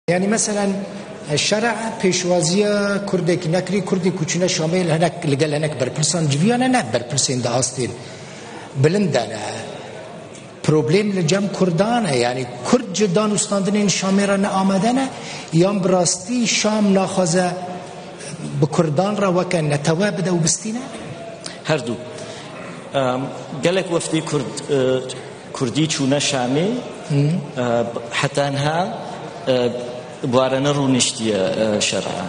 يعني مثلا الشرع پیشوازی کردی که نکری کردی کوچینه شامل هنک لگل هنک برپرسان جویانه نه برپرسین ده آستین بلندانه پروبلم لجم کردانه یعنی کرد جدان استاندن این شامیرا نه آمدنه یا براستی شام ناخذه بکردان را وکن نتوا بده و بستینه هر دو قالك وفدي كردي چونه شامي حتى انها بوارنا رونشتيا شرعا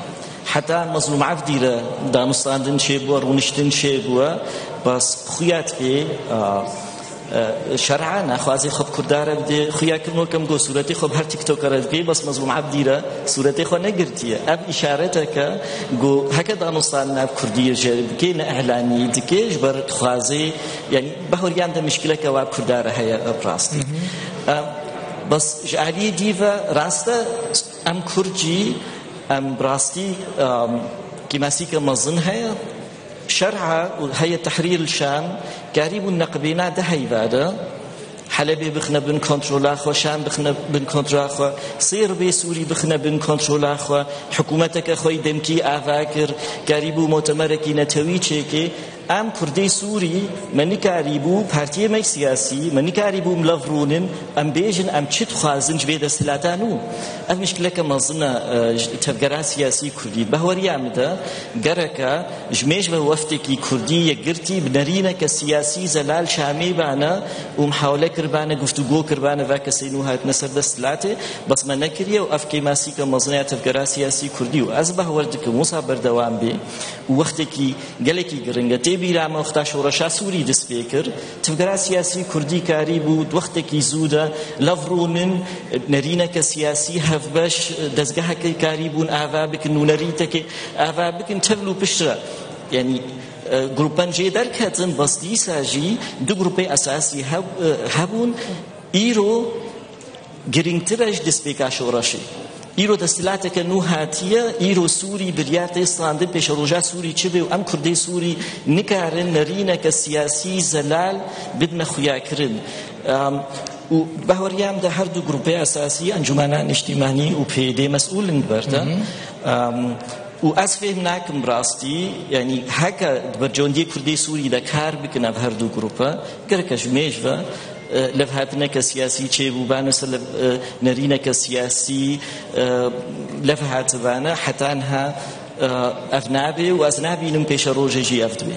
حتى مظلوم عفديره دانستاندن شي بو رونشتن شي بو بس خويات بي شرعا نخوازي خب كرداره بده خويا كنو كم گو صورتي خب هر تيك توكر بي بس مظلوم عفديره صورتي خو نگرتيه اب اشارتك گو هكذا دانستان كرديه جرب كي اعلاني دكيج بر خوازي يعني بهوريان ده مشكله كوا كرداره هي براستي بس جعلي ديفا راسته ام كرجي ام براستي كماسيك مظن هي شرعه هي تحرير الشام قريب النقبينا ده هيباده حلبي بخنا بن كنترول اخو شام بخنا بن كنترول اخو صير بي سوري بخنا بن كنترول اخو حكومتك خوي دمكي افاكر قريب مؤتمركي نتوي چيكي ام كردي سوري مني قريبو پارتي مي سياسي مني قريبو ملفرونن ام بيجن ام چت خوازن جبيد سلاتانو ام مشكله كمزنا تفكر سياسي كردي بهوري امده غركا جميش وفتكي كردي يغرتي بنرينا كسياسي زلال شامي بانا ومحاوله كربانه گفتگو كربانه وكسينو هات نصر دستلاته بس ما نكريه وافكي ماسي كمزنا تفكر سياسي كردي واز بهوردك موسى بردوام بي وقتكي گلكي گرنگتي بیرا مختا شورشا سوری دست بکر تفکر سیاسی کردی کاری بود وقتی که زوده لفرونن نرینه که سیاسی هفبش دزگاه که کاری بون آوا بکن و نریته که آوا بکن تبلو پشتره یعنی گروپان جدر کتن بس دیساجی دو گروپ اساسی هبون ایرو گرینگترش دست بکا شورشی ایرو دستلاته که نو هاتیه ایرو سوری بریات استانده پیش روجا سوری چه به ام کردی سوری نکارن نرینه که سیاسی زلال بدن خویا کرن و بهوریام ده هر دو گروپ اساسی انجمنان اجتماعی و پیده مسئولن برده و از فهم نکم راستی یعنی هکا برجوندی کردی سوری ده کار بکنه هر دو گروپا گرکش میجوه لفهاتنا كسياسي چه بوبانه سل نرينا كسياسي لفهات بانا حتى انها افنابي وازنابي نم پیش روجي افدوي